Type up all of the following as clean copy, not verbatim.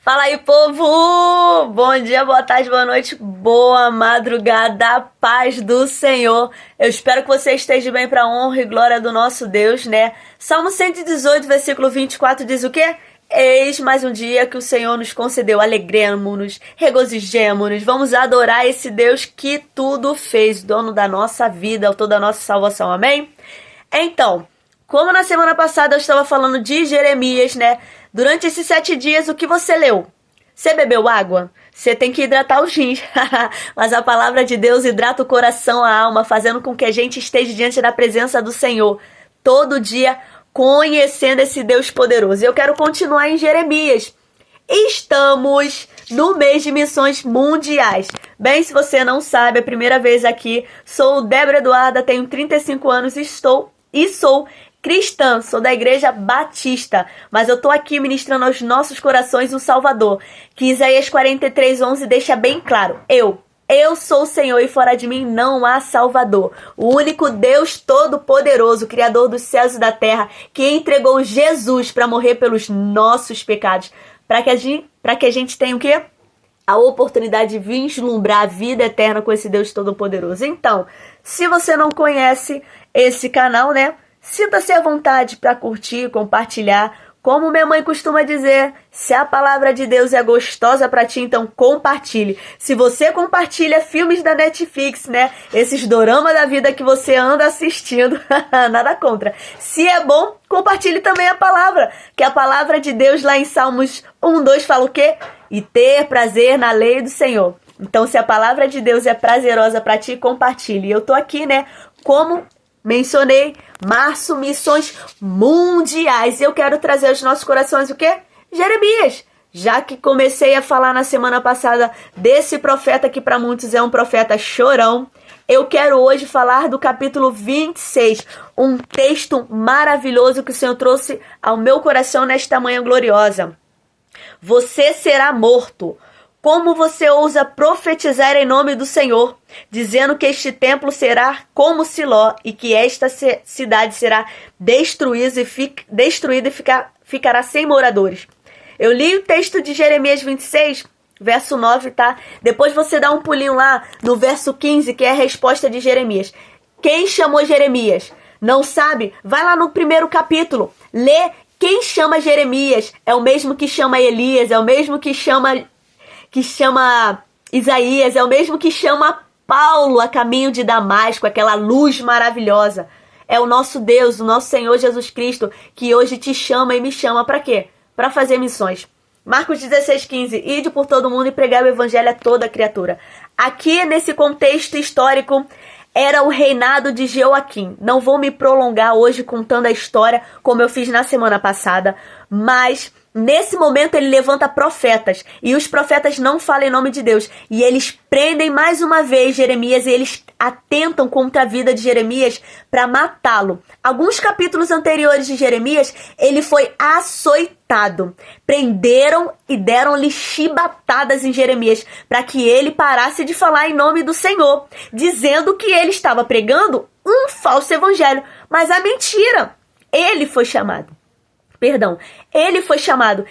Fala aí, povo! Bom dia, boa tarde, boa noite, boa madrugada, paz do Senhor. Eu espero que você esteja bem para a honra e glória do nosso Deus, né? Salmo 118, versículo 24 diz o quê? Eis mais um dia que o Senhor nos concedeu, alegremos-nos, regozijemo-nos, vamos adorar esse Deus que tudo fez, dono da nossa vida, autor da nossa salvação, amém? Então, como na semana passada eu estava falando de Jeremias, né? Durante esses 7 dias, o que você leu? Você bebeu água? Você tem que hidratar os rins. Mas a palavra de Deus hidrata o coração, a alma, fazendo com que a gente esteja diante da presença do Senhor todo dia, conhecendo esse Deus poderoso. Eu quero continuar em Jeremias. Estamos no mês de missões mundiais. Bem, se você não sabe, é a primeira vez aqui. Sou Débora Eduarda, tenho 35 anos e sou cristã, sou da Igreja Batista, mas eu tô aqui ministrando aos nossos corações um Salvador, que Isaías 43:11 deixa bem claro. Eu sou o Senhor e fora de mim não há Salvador. O único Deus Todo-Poderoso, Criador dos céus e da terra, que entregou Jesus para morrer pelos nossos pecados, para que a gente tenha o quê? A oportunidade de vislumbrar a vida eterna com esse Deus Todo-Poderoso. Então, se você não conhece esse canal, né? Sinta-se à vontade para curtir, compartilhar. Como minha mãe costuma dizer, se a palavra de Deus é gostosa para ti, então compartilhe. Se você compartilha filmes da Netflix, né? Esses doramas da vida que você anda assistindo, nada contra. Se é bom, compartilhe também a palavra. Que a palavra de Deus lá em Salmos 1:2 fala o quê? E ter prazer na lei do Senhor. Então, se a palavra de Deus é prazerosa para ti, compartilhe. Eu tô aqui, né? Como mencionei, março, missões mundiais. Eu quero trazer aos nossos corações o quê? Jeremias. Já que comecei a falar na semana passada desse profeta que para muitos é um profeta chorão, eu quero hoje falar do capítulo 26, um texto maravilhoso que o Senhor trouxe ao meu coração nesta manhã gloriosa. Você será morto. Como você ousa profetizar em nome do Senhor, dizendo que este templo será como Siló e que esta cidade será destruída e ficará sem moradores. Eu li o texto de Jeremias 26, verso 9, tá? Depois você dá um pulinho lá no verso 15, que é a resposta de Jeremias. Quem chamou Jeremias? Não sabe? Vai lá no primeiro capítulo, lê. Quem chama Jeremias é o mesmo que chama Elias, é o mesmo que chama Isaías, é o mesmo que chama Paulo a caminho de Damasco, aquela luz maravilhosa. É o nosso Deus, o nosso Senhor Jesus Cristo, que hoje te chama e me chama para quê? Para fazer missões. Marcos 16:15, ide por todo mundo e pregai o evangelho a toda criatura. Aqui, nesse contexto histórico, era o reinado de Joaquim. Não vou me prolongar hoje contando a história, como eu fiz na semana passada, mas nesse momento ele levanta profetas, e os profetas não falam em nome de Deus, e eles prendem mais uma vez Jeremias, e eles atentam contra a vida de Jeremias para matá-lo. Alguns capítulos anteriores de Jeremias, ele foi açoitado. Prenderam e deram-lhe chibatadas em Jeremias, para que ele parasse de falar em nome do Senhor, dizendo que ele estava pregando um falso evangelho, mas a mentira. Ele foi chamado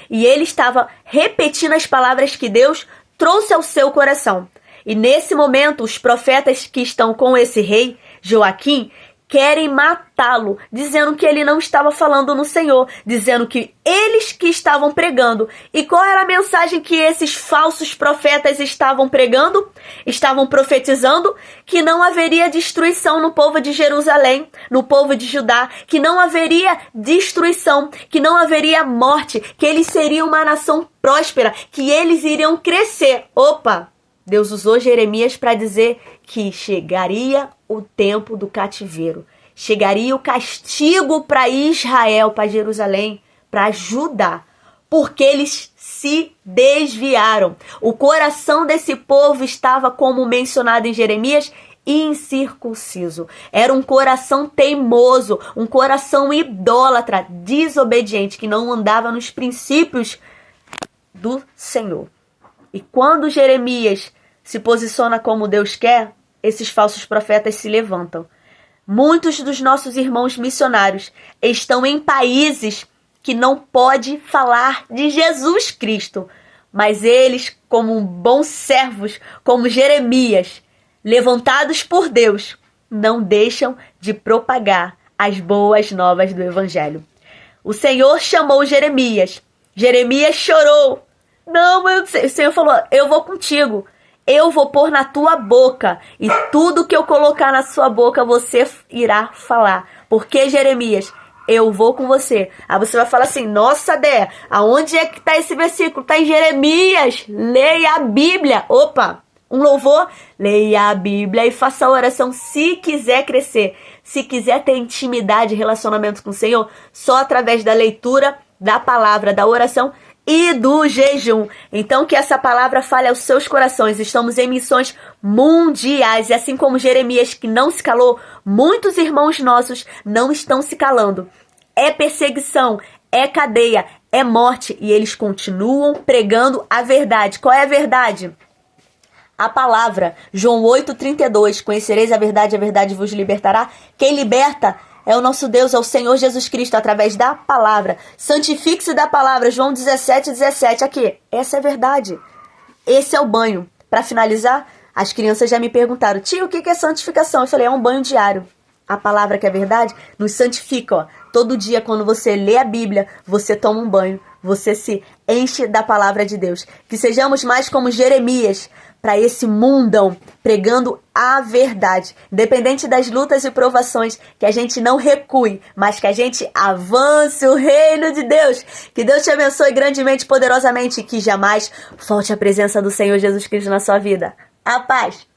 e ele estava repetindo as palavras que Deus trouxe ao seu coração. E nesse momento, os profetas que estão com esse rei, Joaquim, querem matá-lo, dizendo que ele não estava falando no Senhor, dizendo que eles que estavam pregando. E qual era a mensagem que esses falsos profetas estavam pregando? Estavam profetizando que não haveria destruição no povo de Jerusalém, no povo de Judá, que não haveria destruição, que não haveria morte, que eles seriam uma nação próspera, que eles iriam crescer. Opa! Deus usou Jeremias para dizer que chegaria o tempo do cativeiro. Chegaria o castigo para Israel, para Jerusalém, para Judá, porque eles se desviaram. O coração desse povo estava, como mencionado em Jeremias, incircunciso. Era um coração teimoso, um coração idólatra, desobediente, que não andava nos princípios do Senhor. E quando Jeremias se posiciona como Deus quer, esses falsos profetas se levantam. Muitos dos nossos irmãos missionários estão em países que não pode falar de Jesus Cristo, Mas eles, como bons servos, como Jeremias, levantados por Deus, não deixam de propagar as boas novas do Evangelho. O Senhor chamou Jeremias. Jeremias chorou. Não, o Senhor falou, eu vou contigo. Eu vou pôr na tua boca. E tudo que eu colocar na sua boca, você irá falar. Porque, Jeremias, eu vou com você. Aí você vai falar assim, nossa, Dé, aonde é que tá esse versículo? Tá em Jeremias. Leia a Bíblia. Opa, um louvor. Leia a Bíblia e faça a oração se quiser crescer. Se quiser ter intimidade e relacionamento com o Senhor, só através da leitura, da palavra, da oração e do jejum. Então que essa palavra fale aos seus corações. Estamos em missões mundiais. E assim como Jeremias, que não se calou, muitos irmãos nossos não estão se calando. É perseguição, é cadeia, é morte. E eles continuam pregando a verdade. Qual é a verdade? A palavra. João 8,32. Conhecereis a verdade vos libertará. Quem liberta é o nosso Deus, é o Senhor Jesus Cristo, através da palavra. Santifique-se da palavra. João 17,17. Aqui, essa é a verdade. Esse é o banho. Para finalizar, as crianças já me perguntaram, tio, o que é santificação? Eu falei, é um banho diário. A palavra que é verdade nos santifica, ó. Todo dia, quando você lê a Bíblia, você toma um banho. Você se enche da palavra de Deus. Que sejamos mais como Jeremias, para esse mundão, pregando a verdade. Independente das lutas e provações, que a gente não recue, mas que a gente avance o reino de Deus. Que Deus te abençoe grandemente, poderosamente, e que jamais falte a presença do Senhor Jesus Cristo na sua vida. A paz!